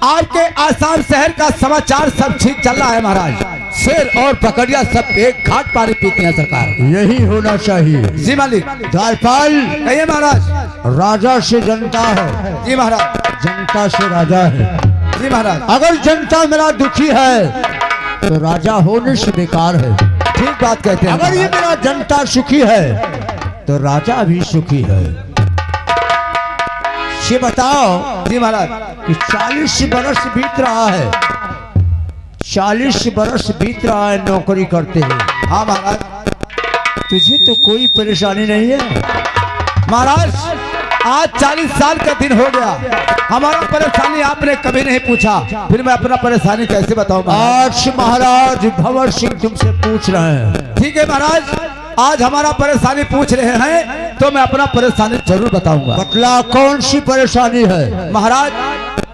आपके आसाम शहर का समाचार सब ठीक चल रहा है महाराज। शेर और पकड़िया सब एक घाट पानी पीते हैं सरकार। यही होना चाहिए। जी मालिक। द्वारपाल कहिए महाराज। राजा से जनता है। जी महाराज। जनता से राजा है। जी महाराज। अगर जनता मेरा दुखी है तो राजा होने से बेकार है। ठीक बात कहते हैं। अगर ये मेरा जनता सुखी है तो राजा भी सुखी है। ये बताओ। जी महाराज। कि 40 बरस बीत रहा है, 40 बरस बीत रहा है नौकरी करते हैं। हाँ महाराज। तुझे तो कोई परेशानी नहीं है? महाराज आज 40 साल का दिन हो गया, हमारा परेशानी आपने कभी नहीं पूछा, फिर मैं अपना परेशानी कैसे बताऊं महाराज? आज महाराज भंवर सिंह तुमसे पूछ रहे हैं। ठीक है महाराज, आज हमारा परेशानी पूछ रहे हैं तो मैं अपना परेशानी जरूर बताऊंगा। बतला कौन सी परेशानी है? महाराज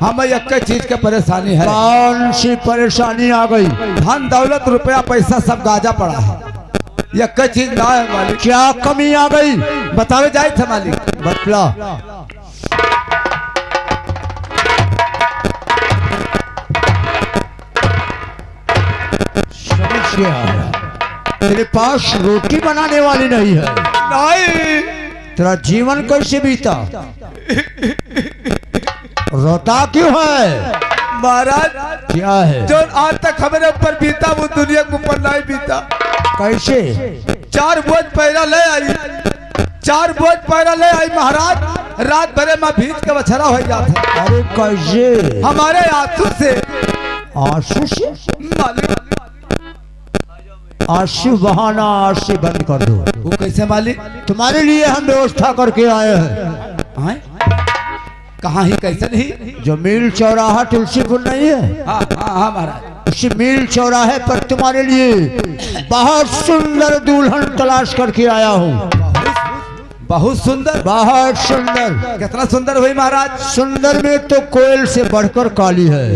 हमें एक चीज की परेशानी है। कौन सी परेशानी आ गई? धन दौलत रुपया पैसा सब गाजा पड़ा है, एक चीज ना है मालिक। क्या कमी आ गई? बतावे जाए थे मालिक। बतला। समझ गया। तेरे पास रोटी बनाने वाली नहीं है। नहीं। तेरा जीवन कैसे बीता? रोता क्यों है? महाराज क्या है? जो आज तक हमारे ऊपर बीता वो दुनिया के ऊपर नहीं बीता। कैसे? 4 बोझ पैरा ले आई, 4 बोझ पैरा ले आई महाराज। रात भरे में भीज के बछड़ा हो जाता। अरे कैसे? हमारे आंसू से। आंसू से? मालिक आंसू बहाना आज से बंद कर दो। वो कैसे मालिक? तुम्हारे लिए हम व्यवस्था करके आए हैं। कहाँ ही कैसे नहीं? जो मील चौराहा तुलसीपुर नहीं है? हाँ हाँ हाँ महाराज। उसी मील चौराहे पर तुम्हारे लिए बहुत सुंदर दुल्हन तलाश करके आया हूँ। बहुत सुंदर? बहुत सुंदर। कितना सुंदर हुई महाराज? सुंदर में तो कोयल से बढ़कर काली है।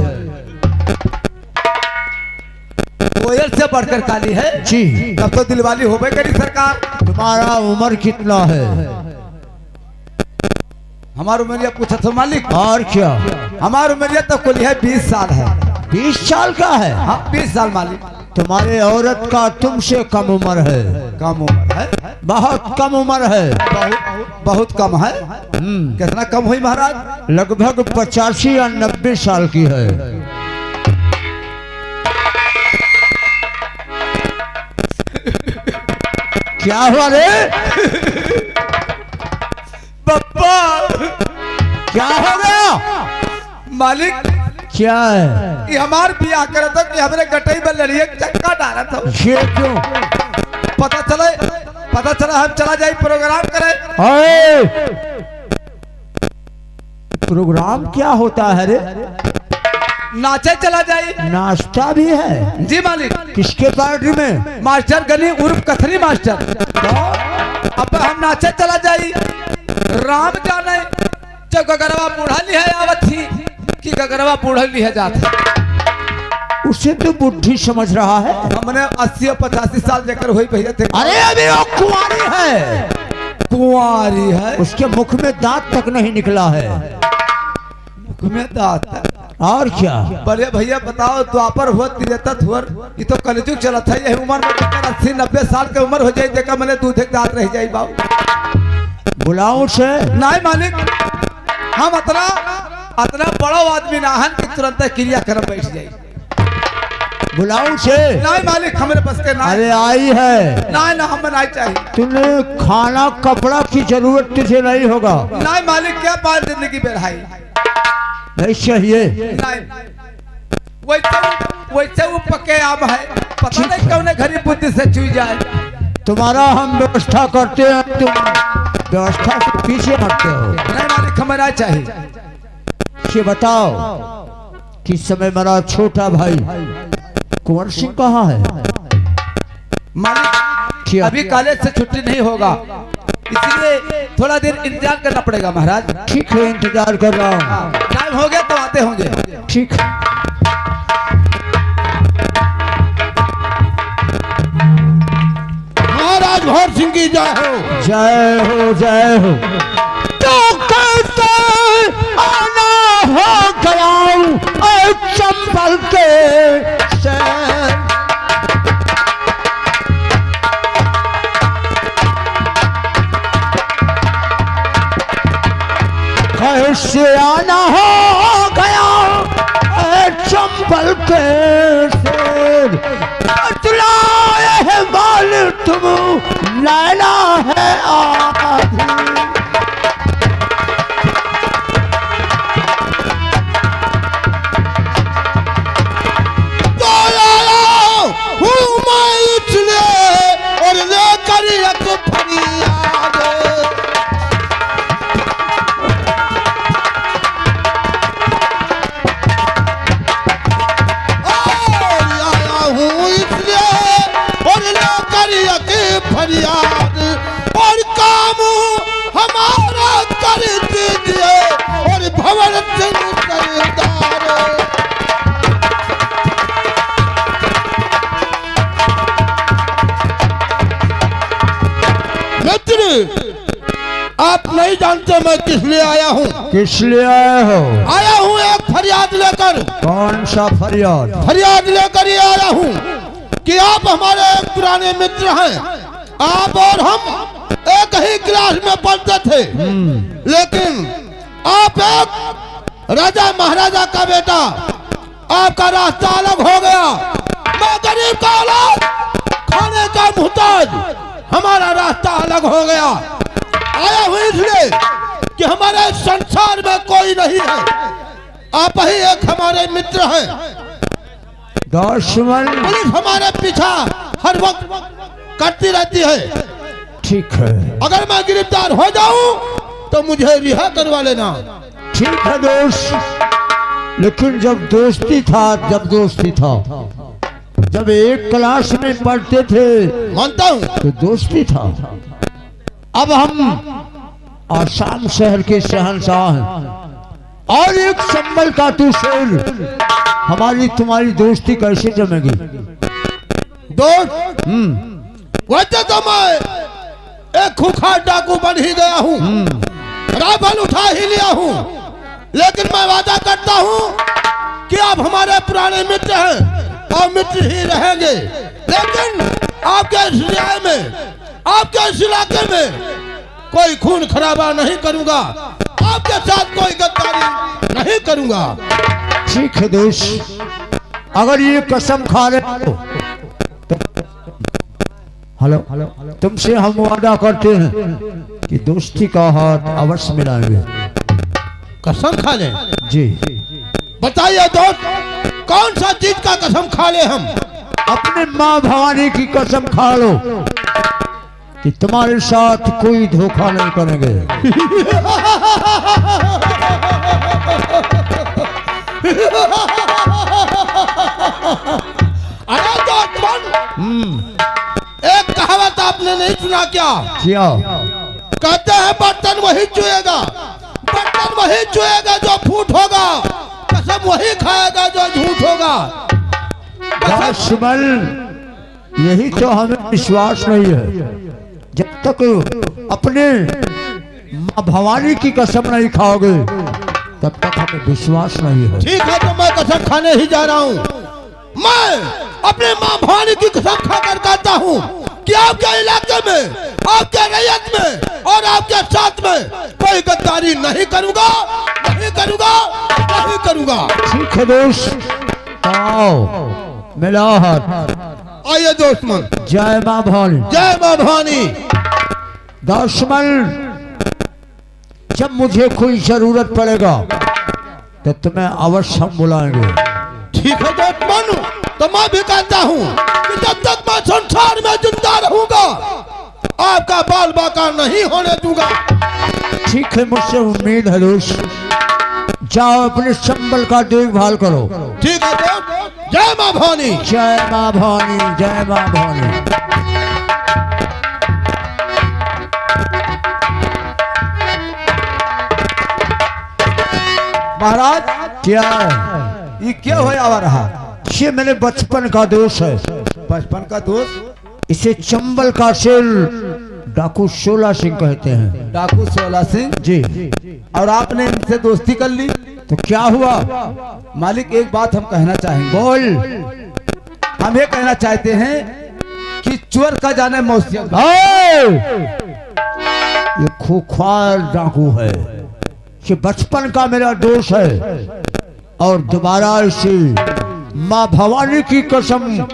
कोयल से बढ़कर काली है? जी। तब तो दिलवाली हो गई करी सरकार। तुम्हारा उम्र कितना है? हमारी उम्र पूछा तो मालिक। और क्या? हमारी उम्र तो कुल है 20 साल है। 20 साल का है? हाँ 20 साल मालिक। तुम्हारे औरत का तुमसे कम उम्र है। कम उम्र है? बहुत कम उम्र है। बहुत कम है? कितना कम हुई महाराज? लगभग 85 या 90 साल की है। क्या हुआ रे? पप्पा क्या हो गया? मालिक क्या है? ये हमार बियाह करे था कि हमारे गटई में लड़िए चक्का डाला था। ये क्यों? पता चला हम चला जाए प्रोग्राम करे। प्रोग्राम क्या होता है रे? नाचे चला जाए। नाश्ता भी है? जी मालिक। किसके पार्टी में? मास्टर गनी उर्फ कथनी मास्टर। अब हम नाचे चला जाए। राम जाने जो गगरवा बूढ़ा ली है आवत थी कि गगरवा बूढ़ा ली है जाता। उसे तो बुद्धि समझ रहा है। हमने 80 और 85 साल लेकर हुई भैया थे। अरे अभी वो कुंवारी है। कुंवारी है? उसके मुख में दांत तक नहीं निकला है। मुख में दांत? और क्या? बड़े भैया बताओ, द्वापर हुआ तिरेता हुआ, ये तो कलयुग चला था। यही उम्र में 80-90 साल की उम्र हो जाए देखा मैंने दूध एक दांत रह जाए बाबू। बुलाऊं से? नहीं मालिक, हम अतना बड़ा आदमी ना हन कि तुरंत क्रिया कर्म बैठ जाए। बुलाऊं से? नहीं मालिक हमारे पास के ना। अरे आई है। नहीं ना हमें नहीं चाहिए। तूने खाना कपड़ा की जरूरत तुझे नहीं होगा। नहीं मालिक, क्या बात जिंदगी बढ़ाई नहीं चाहिए। नहीं वैसे वो पक्के आम है, पता नहीं कौन घड़ी बुद्धि से चुई जाए। तुम्हारा हम व्यवस्था करते हैं, तुम व्यवस्था से पीछे हटते हो। नहीं मालिक हमें नहीं चाहिए। ये बताओ किस समय मेरा छोटा भाई कुंवर सिंह कहाँ है? मालिक अभी कॉलेज से छुट्टी नहीं होगा, इसलिए थोड़ा देर इंतजार करना पड़ेगा महाराज। ठीक है, इंतजार कर रहा हूँ। टाइम हो गया तो आते होंगे। ठीक है। महाराज भंवर सिंह की जय हो। जय हो जय हो। तो कहते आना हो गया के शेर बतलाए है बाल तुम लैला है आधी। तो आया हूँ मैं इसलिए और लेकर एक फरियाद। फरियाद और काम हमारा कर दीजिए और भवन सिंह सरदार। मित्र, आप नहीं जानते मैं किस लिए आया हूँ। किस लिए आए हो? आया हूँ एक फरियाद लेकर। कौन सा फरियाद? फरियाद लेकर ये आया हूँ कि आप हमारे एक पुराने मित्र हैं। आप और हम एक ही क्लास में पढ़ते थे, लेकिन आप एक राजा महाराजा का बेटा, आपका रास्ता अलग हो गया। मैं गरीब का औलाद, खाने का मुहताज, हमारा रास्ता अलग हो गया। आया हूँ इसलिए कि हमारे संसार में कोई नहीं है, आप ही एक हमारे मित्र हैं। दुश्मन पुलिस हमारे पीछा हर वक्त करती रहती है। ठीक है, अगर मैं गिरफ्तार हो जाऊं तो मुझे रिहा करवा लेना। ठीक है दोस्त, लेकिन जब दोस्ती था जब एक क्लास में पढ़ते थे, मानता हूं, तो दोस्ती था। अब हम आसाम शहर के शहंशाह हैं और एक संबल का तू शेर, हमारी तुम्हारी दोस्ती कैसे जमेगी? दोस्त, वैसे तो मैं एक खूंखार डाकू बन ही गया हूँ, राइफल उठा ही लिया हूँ, लेकिन मैं वादा करता हूँ कि आप हमारे पुराने मित्र हैं और मित्र ही रहेंगे। लेकिन आपके इस न्याय में, आपके इस इलाके में कोई खून खराबा नहीं करूंगा, आपके साथ कोई गद्दारी नहीं करूंगा। ठीक है दोस्त, अगर ये कसम खा रहे हो हेलो, तुमसे हम वादा करते हैं कि दोस्ती का हाथ अवश्य मिलाएंगे। कसम खा ले? जी। बताइए दोस्त, कौन सा चीज का कसम खा ले हम? अपने माँ भवानी की कसम खा लो कि तुम्हारे साथ कोई धोखा नहीं करेंगे। अरे दोस्त, एक कहावत आपने नहीं सुना क्या? कहते हैं बर्तन वही चुएगा, बर्तन वही चुएगा जो फूट होगा, कसम वही खाएगा जो झूठ होगा। दुश्मन, यही तो हमें विश्वास नहीं है। जब तक अपने माँ भवानी की कसम नहीं खाओगे तब तक हमें विश्वास नहीं है। ठीक है, तो मैं कसम खाने ही जा रहा हूँ। मैं अपने माँ भवानी की कसम खाकर कहता हूँ कि आपके इलाके में, आपके रैयत में और आपके साथ में कोई गद्दारी नहीं करूंगा, नहीं करूंगा, नहीं करूंगा। ठीक है दोस्त, आओ मिला हाथ। आइए दोस्तमन। जय माँ भवानी। जय माँ भवानी। दुश्मन, जब मुझे कोई जरूरत पड़ेगा तो तुम्हें अवश्य हम बुलाएंगे। ठीक है दोस्तमन, तो मैं भी कहता हूँ कि जब तक मैं संसार में जिंदा रहूंगा आपका बाल बाका नहीं होने दूंगा। ठीक है, मुझसे उम्मीद है दोस्त। जाओ अपने संबल का देखभाल करो। ठीक है दोस्त। जय माँ भवानी। जय माँ भवानी। जय माँ भवानी। महाराज, क्या ये क्या हो आ रहा? ये मेरे बचपन का दोस्त है। बचपन का दोस्त? इसे चंबल का शेर डाकू 16 सिंह कहते हैं। डाकू 16 सिंह जी। और आपने इनसे दोस्ती कर ली तो क्या हुआ? मालिक, एक बात हम कहना चाहेंगे। बोल। हम ये कहना चाहते हैं कि चोर का जाने मौसियत। ये खूंखार डाकू है, ये बचपन का मेरा दोस्त है और दोबारा इसे माँ भवानी की कसम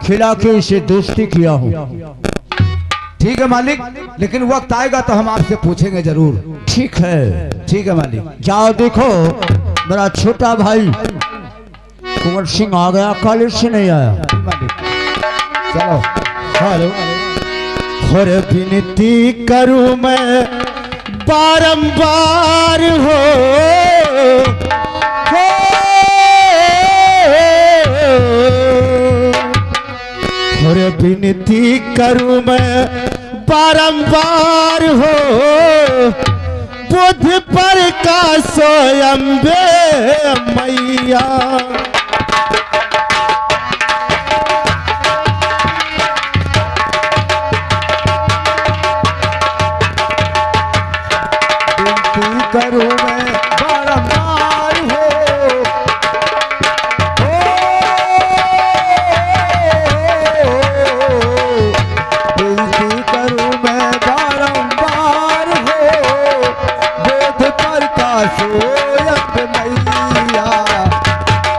खिला के इसे दोस्ती किया हूँ। ठीक है मालिक, लेकिन वक्त आएगा तो हम आपसे पूछेंगे जरूर। ठीक है, ठीक है मालिक। जाओ देखो मेरा छोटा भाई कुंवर सिंह आ गया, कॉलेज से नहीं आया। मालिक चलो। हेलो। और विनती करूं मैं बारंबार हो और विनती करूं मैं बारंबार हो बुध पर का सोयम्बे मैया। करूं मैं बारंबार हो, विनती करूं मैं बारंबार हो बोध पर का सोयब मैया।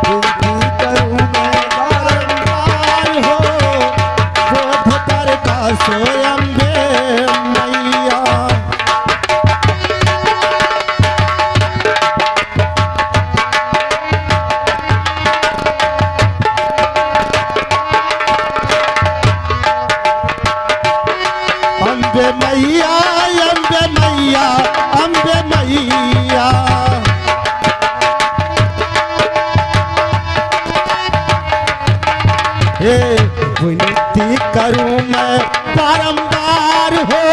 विनती करूं मैं बारंबार हो बोध पर का सोयम्बे मैया। अम्बे मैया अम्बे मैया अम्बे मैया। हे विनती करूं मैं बारंबार हो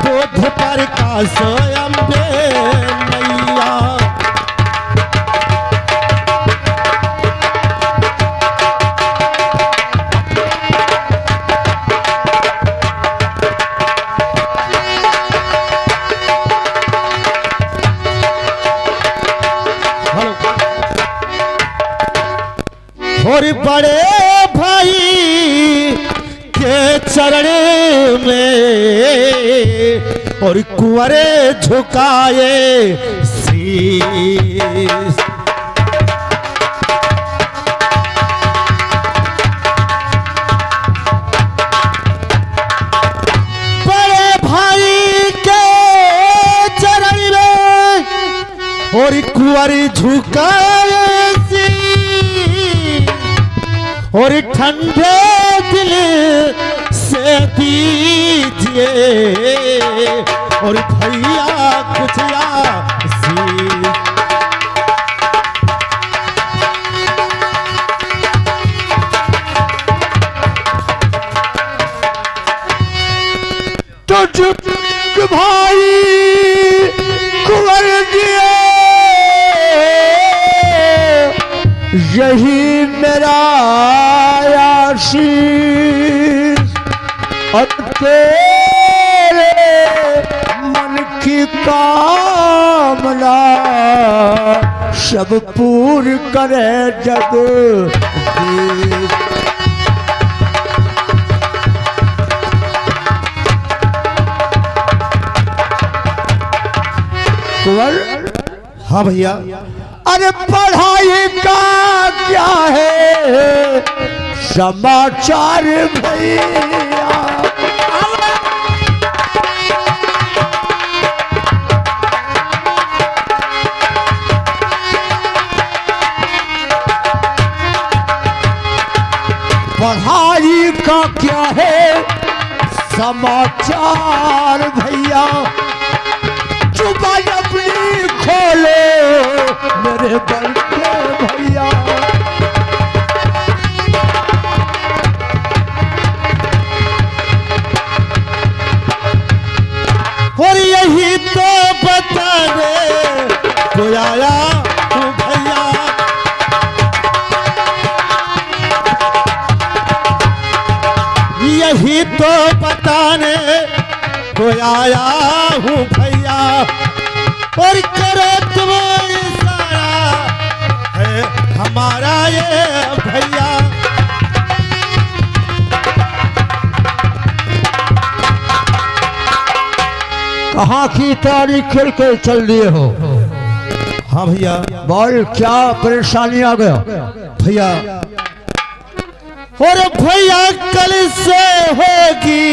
बोध पर का सोयम्बे मैया। और बड़े भाई के चरण में और कुंवरे झुकाए शीश। बड़े भाई के चरण में और कुंवरे झुकाए और ठंडे दिल से दीजिए और भैया कुछ आशीष। तो चुप भाई कुंवर दिए यही मेरा आशीष और तेरे मन की कामना सब पूर्ण करे जगदीश। कुंवर। हाँ भैया। अरे पढ़ाई का क्या है समाचार भैया। पढ़ाई का क्या है समाचार भैया। जुबान अपनी खोलो मेरे बड़के भैया। और यही तो बताने को आया हूँ भैया। यही तो बताने को आया हूँ भैया। और करो तुम इशारा है हमारा ये भैया। कहाँ की तारीख खेल के चल दिए हो। हाँ भैया। बोल क्या परेशानी आ गया भैया और भैया कल से होगी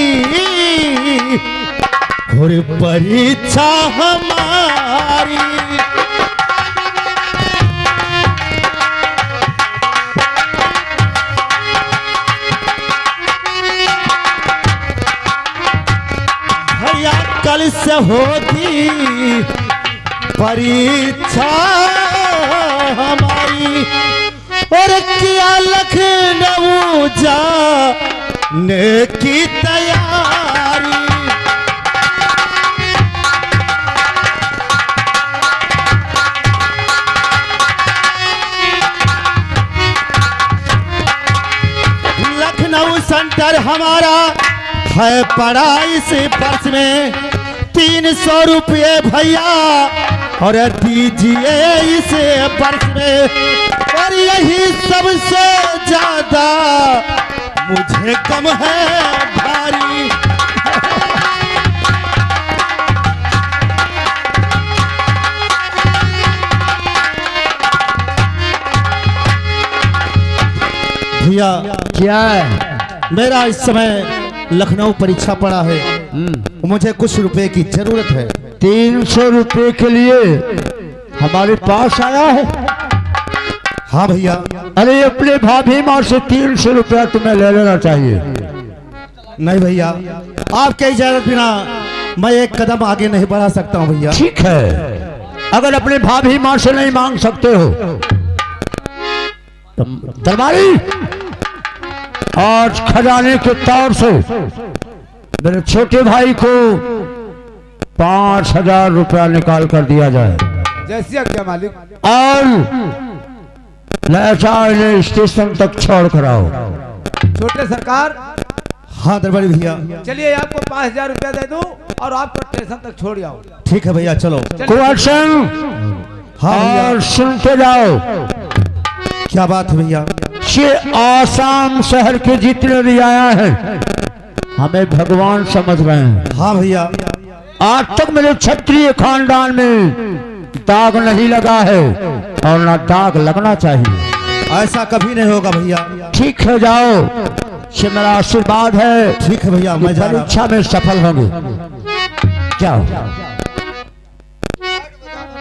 और परीक्षा हमारी। भैया कल से होगी परीक्षा हमारी और किया लखनऊ जाने की तैयारी। लखनऊ सेंटर हमारा है पड़ा इस वर्ष में 300 रुपये भैया और दीजिए इस वर्ष में। और यही सबसे ज्यादा मुझे कम है भारी। भैया क्या है मेरा इस समय लखनऊ परीक्षा पड़ा है, मुझे कुछ रुपए की जरूरत है। 300 रुपए के लिए हमारे पास आया है। हाँ भैया। अरे अपने भाभी माँ से 300 रुपया तुम्हें ले लेना चाहिए। नहीं भैया, आपके इजाजत बिना मैं एक कदम आगे नहीं बढ़ा सकता हूँ भैया। ठीक है, अगर अपने भाभी माँ से नहीं मांग सकते हो तो दरबारी आज खजाने के तौर से मेरे छोटे भाई को 5000 रुपया निकाल कर दिया जाए। जैसी आज्ञा मालिक। और लहचा इन्हें स्टेशन तक छोड़ कर आओ। छोटे सरकार। हाँ दरबारी भैया। चलिए आपको 5000 रुपया दे दूं और आपको स्टेशन तक छोड़ आओ। ठीक है भैया चलो। कुंवर सिंह, हाँ और सुनते जाओ। क्या बात है भैया? ये आसाम शहर के जितने भी आया है हमें भगवान समझ रहे हैं। हाँ भैया। आज तक मेरे क्षत्रिय खानदान में दाग नहीं लगा है और ना दाग लगना चाहिए। ऐसा कभी नहीं होगा भैया। ठीक है जाओ, ये मेरा आशीर्वाद है। ठीक है भैया, मैं जा रहा हूं। परीक्षा में सफल होंगे। जाओ।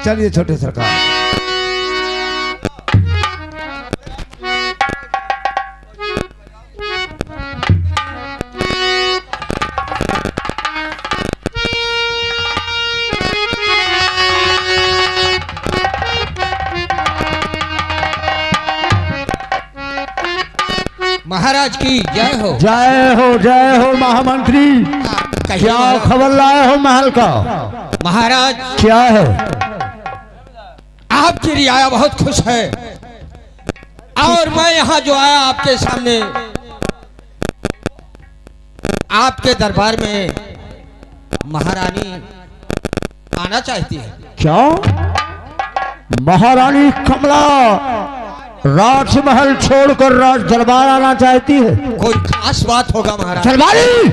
चलिए छोटे सरकार। महाराज की जय हो। जय हो जय हो महामंत्री। क्या खबर लाए हो महल का? महाराज क्या है? आपकी रियाया बहुत खुश है और मैं यहाँ जो आया आपके सामने आपके दरबार में महारानी आना चाहती है। क्या महारानी कमला राजमहल छोड़कर राज दरबार आना चाहती है? कोई खास बात होगा महाराज। दरबारी,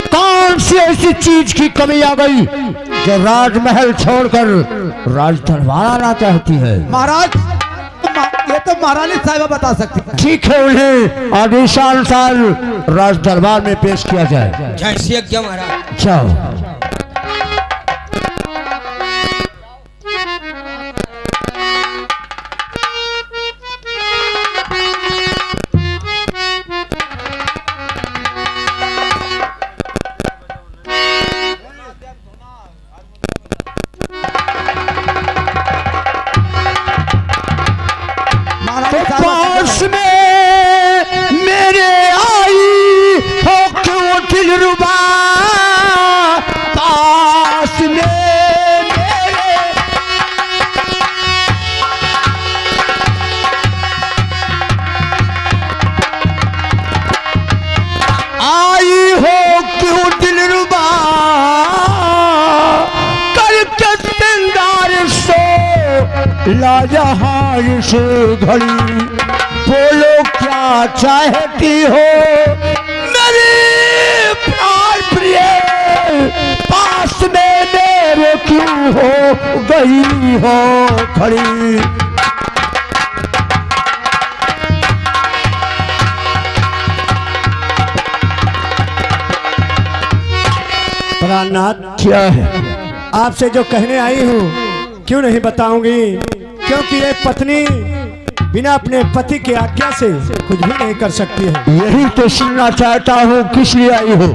कौन सी ऐसी चीज की कमी आ गई जो राजमहल छोड़कर राज दरबार आना चाहती है? महाराज ये तो महारानी साहिबा बता सकती है। ठीक है, उन्हें आदेशानुसार राज दरबार में पेश किया जाए। जैसी आज्ञा महाराज। जाओ। पास में मेरे आई हो क्यों दिलरुबा, पास में मेरे आई हो क्यों दिलरुबा, करके दिलदार सो लाजहार से घड़ी, बोलो क्या चाहती हो मेरी प्राण प्रिय, पास में रे क्यों हो गई हो खड़ी। प्राणनाथ, क्या है? आपसे जो कहने आई हूँ क्यों नहीं बताऊंगी, क्योंकि एक पत्नी बिना अपने पति के आज्ञा से कुछ भी नहीं कर सकती है। यही तो सुनना चाहता हूँ, किस लिए आई हो?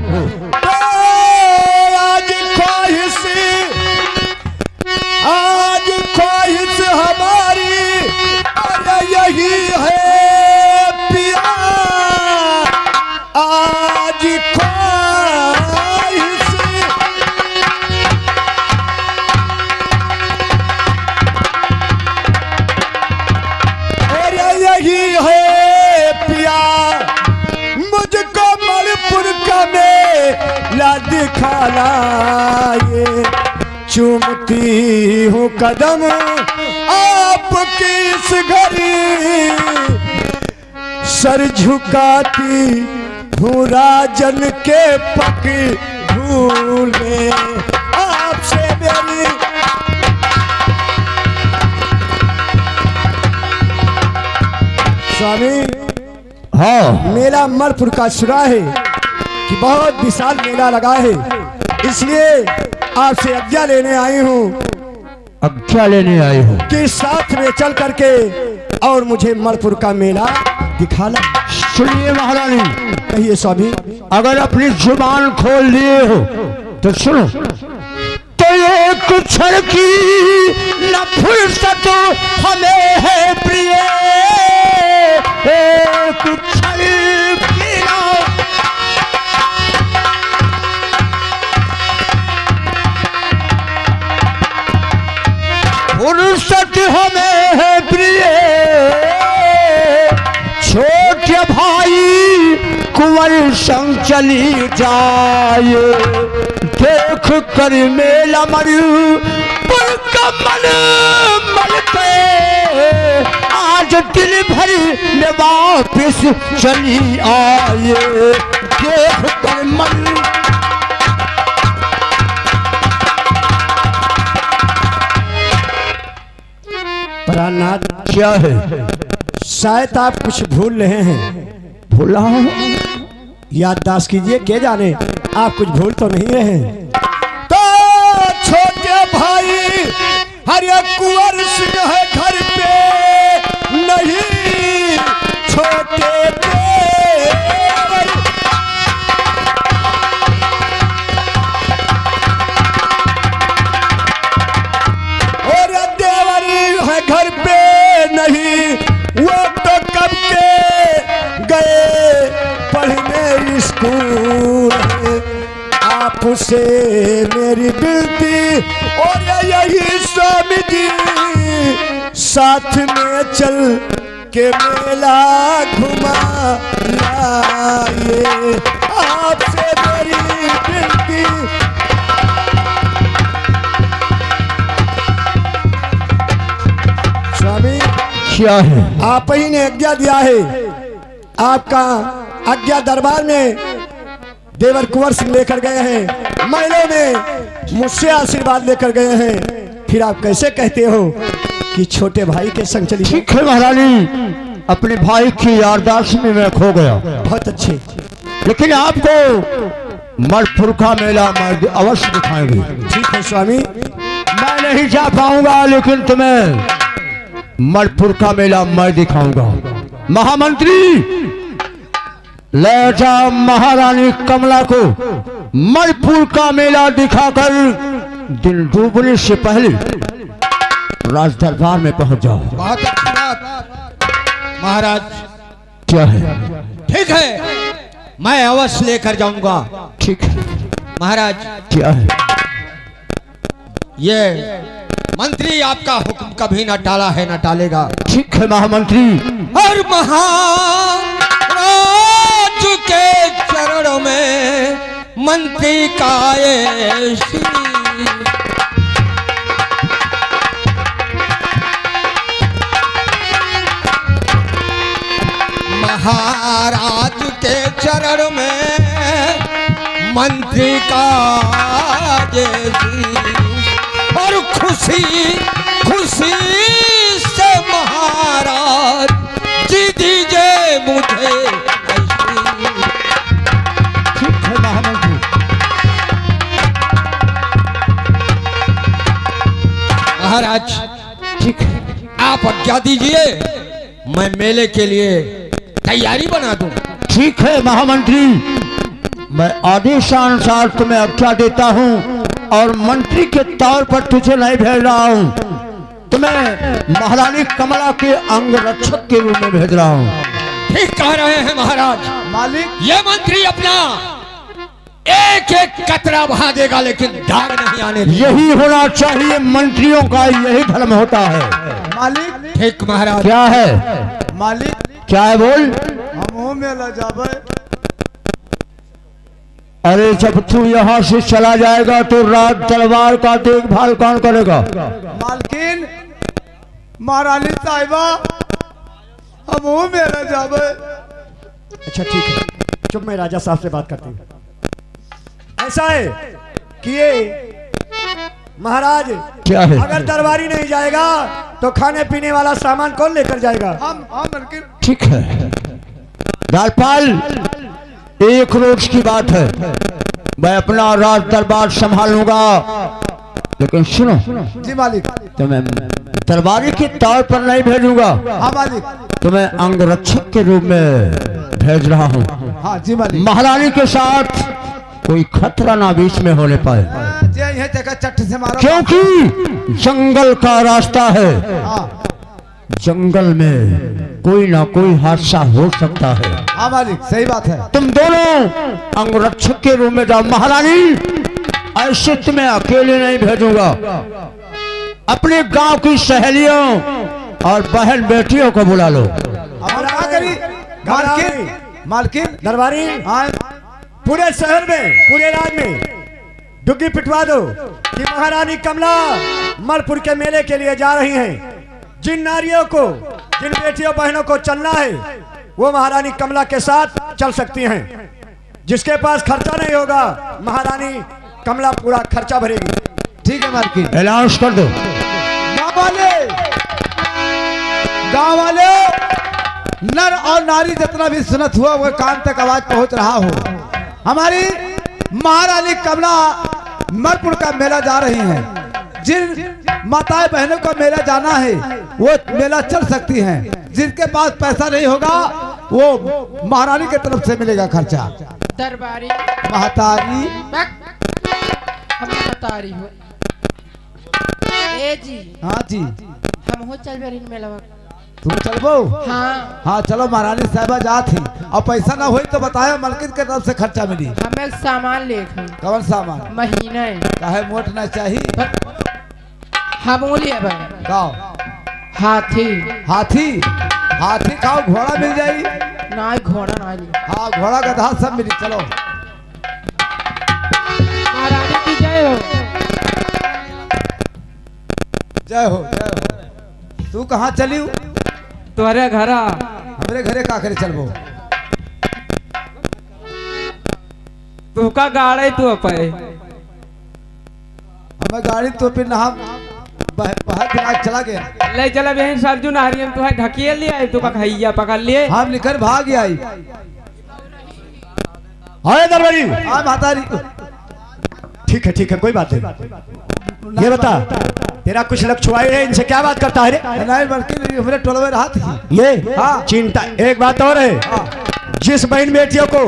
आज ख्वाहिश हमारी अरे यही है पिया, आज ख्वाहिश अरे यही है पिया, मुझको मणिपुर का मेला दिखाना, ये चूमती हूँ कदम आपकी इस घड़ी, सर झुकाती हूँ राजन के पग भूले आपसे मेरी। स्वामी, हाँ, मेला मणिपुर का सुना है कि बहुत विशाल मेला लगा है, इसलिए आपसे आज्ञा लेने आई हूँ। अब क्या लेने आई हो? कि साथ में चल करके और मुझे मणिपुर का मेला दिखाना। सुनिए महारानी, कहिए स्वामी। अगर अपनी जुबान खोल लिए हो तो सुनो। तो एक क्षण की न फुर्सत हमें है प्रिय, एक क्षण की न फुर्सत हमें है प्रिय, छोटे भाई कुंवर संग चली जाए, देख कर मेला मणिपुर का मन मन पे, आज दिल भर में वापिस चली आए, देख कर मन। प्राणनाथ, क्या है? शायद आप कुछ भूल रहे हैं। भूला हूँ? याददाश्त कीजिए, के जाने आप कुछ भूल तो नहीं रहे। तो छोटे भाई हरे कुंवर सिंह है घर पे नहीं, छोटे देवर और देवरी है घर पे नहीं, वो तो कब के गए पढ़ने स्कूल है। आपसे मेरी विनती और यही स्वामी जी, साथ में चल के मेला घुमा लाए, आपसे मेरी विनती। स्वामी, क्या है? आप ही ने आज्ञा दिया है, आपका आज्ञा दरबार में देवर कुंवर सिंह लेकर गए हैं, महलों में मुझसे आशीर्वाद लेकर गए हैं, फिर आप कैसे कहते हो कि छोटे भाई के संग चली? ठीक है महारानी, अपने भाई की याददाश्त में मैं खो गया। बहुत अच्छे, लेकिन आपको मणिपुर का मेला मैं अवश्य दिखाएंगे। ठीक है स्वामी। मैं नहीं जा पाऊंगा, लेकिन तुम्हें मणिपुर का मेला मैं दिखाऊंगा। महामंत्री, ले जा महारानी कमला को मणिपुर का मेला दिखाकर दिन डूबने से पहले राज दरबार में पहुंच जाओ। बहुत अच्छी बात महाराज। क्या है? ठीक है, मैं अवश्य लेकर जाऊंगा। ठीक है महाराज, क्या है? ये मंत्री आपका हुक्म कभी न टाला है, न टालेगा। ठीक है महामंत्री। और महाराज के चरणों में मंत्री का ये शीश, महाराज के चरण में मंत्री का ये शीश, खुशी खुशी से महाराज जी दीजिए मुझे ऐसी। ठीक है महामंत्री। महाराज ठीक है, आप आज्ञा दीजिए, मैं मेले के लिए तैयारी बना दूं। ठीक है महामंत्री, मैं आदेशानुसार तुम्हें आज्ञा देता हूँ और मंत्री के तौर पर तुझे नहीं भेज रहा हूँ, तुम्हें महारानी कमला के अंग रक्षक के रूप में भेज रहा हूँ। ठीक कह रहे हैं महाराज। मालिक ये मंत्री अपना एक एक कतरा बहा देगा लेकिन दाग नहीं आने देगा। यही होना चाहिए, मंत्रियों का यही धर्म होता है। मालिक ठीक महाराज। क्या है? मालिक क्या है बोल? हम मेला जाबे। अरे जब तू यहाँ से चला जाएगा तो रात दरबार का देखभाल कौन करेगा? मालकिन महारानी साहिबा हम मेला जाबे। अच्छा ठीक है, चुप, मैं राजा साहब से बात करती हूँ। ऐसा है कि ये महाराज क्या है? अगर दरबारी नहीं जाएगा तो खाने पीने वाला सामान कौन लेकर जाएगा? हम मालकिन। ठीक है लालपाल, एक रोज की बात है, मैं अपना राज दरबार संभालूंगा, लेकिन सुनो, जी मालिक। तुम्हें दरबारी के तौर पर नहीं भेजूंगा, हाँ मालिक। तुम्हें अंगरक्षक के रूप में भेज रहा हूँ। हाँ जी मालिक। महारानी के साथ कोई खतरा ना बीच में होने पाए, यह चट्ट से मारो, क्योंकि जंगल का रास्ता है, हाँ जंगल में कोई ना कोई हादसा हो सकता है। हाँ मालिक, सही बात है। तुम दोनों अंगरक्षक के रूप में जाओ। महारानी ऐसे तुम्हें अकेले नहीं भेजूंगा, अपने गांव की सहेलियों और बहन बेटियों को बुला लो। और क्या करी मालकिन? मालकिन दरबारी हाँ पूरे शहर में, पूरे राज्य में डुग्गी पिटवा दो कि महारानी कमला मरपुर के मेले के लिए जा रही हैं। जिन नारियों को, जिन बेटियों बहनों को चलना है वो महारानी कमला के साथ चल सकती हैं। जिसके पास खर्चा नहीं होगा महारानी कमला पूरा खर्चा भरेगी। ठीक है मालकिन। अनाउंस कर दो। गांव वाले नर और नारी जितना भी सुनत हुआ वो कान तक आवाज पहुंच रहा हो, हमारी महारानी कमला मरपुर का मेला जा रही हैं। जिन माताएं बहनों को मेला जाना है वो मेला चल सकती हैं। जिनके पास पैसा नहीं होगा वो महारानी की तरफ से मिलेगा खर्चा। दरबारी महतारी हम महतारी हो। ए जी हाँ जी, हम हो चल बेरिन मेला। तुम चलबो? हाँ हाँ चलो, महारानी साहबा जा थी और पैसा ना हुई तो बताया मलकिन के तरफ से खर्चा मिली। हम एक सामान लेकर। कौन सामान? महीना है काहे मोट ना चाहिए? हम बोलिए खाओ हाथी। हाथी? हाथी खाओ, घोड़ा मिल जाएगी। ना घोड़ा ना ली। हाँ घोड़ा गधा सब मिली। चलो महारानी की जय हो। जय हो जय हो। तू कहाँ चली? तुम्हारे घर हमरे घरे का करे चलबो? तू का गाड़े तू पे हमें गाड़ी तो फिर नहा बाहर चला गया। ले चला बहन सरजू नारियम तू है ढकिए लिया तू का खैया पकड़ लिए हम निकल भाग आई। आए दरबारी। हाँ महतारी। ठीक है कोई बात नहीं। ये बता, तेरा कुछ लक्ष्य छुआए है, इनसे क्या बात करता है रे? नहीं बल्कि हमरे टोलवे रहा थी। ये हाँ। चिंता। एक बात और है, जिस बहन बेटियों को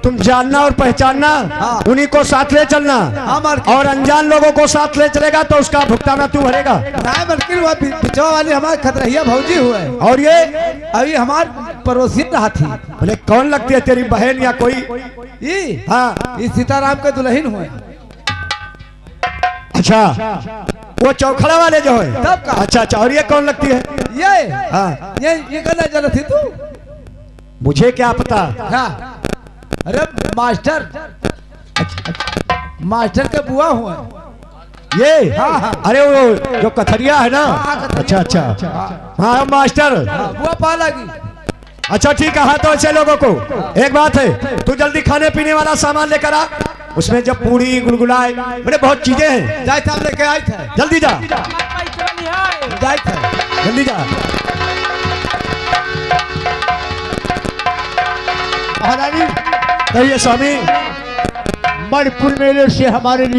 तुम जानना और पहचानना हाँ। उन्हीं को साथ ले चलना, हाँ मालकिन। और अनजान लोगों को साथ ले चलेगा तो उसका भुगताना तू भरेगा। नहीं बल्कि वो पिछवा वाली हमारे खतरहिया भौजी हुए और ये अभी हमार पड़ोसी रहा थी। बोले कौन लगती है तेरी बहन या कोई? ये हाँ। ये सीताराम के दुल्हन हुए। अच्छा, वो चौखड़ा वाले जो है? तब का। अच्छा, और ये कौन लगती है? ये हाँ। ये गला जला थी तू? मुझे क्या पता। हाँ। अरे मास्टर, मास्टर के बुआ हुए ये? हाँ। अरे वो जो कथरिया है ना? हाँ, कथरिया। अच्छा। हाँ मास्टर। बुआ पा लगी। अच्छा ठीक है। हाँ तो ऐसे लोगों को एक बात है, तू जल्दी खाने पीने वाला सामान लेकर आ उसमें जब पूरी गुलगुलाए बड़े बहुत चीजें हैं। जाए थे हम लेके आए थे, जल्दी जा, जाए थे। जल्दी जा। महारानी कहिए स्वामी। मणिपुर मेले से हमारे लिए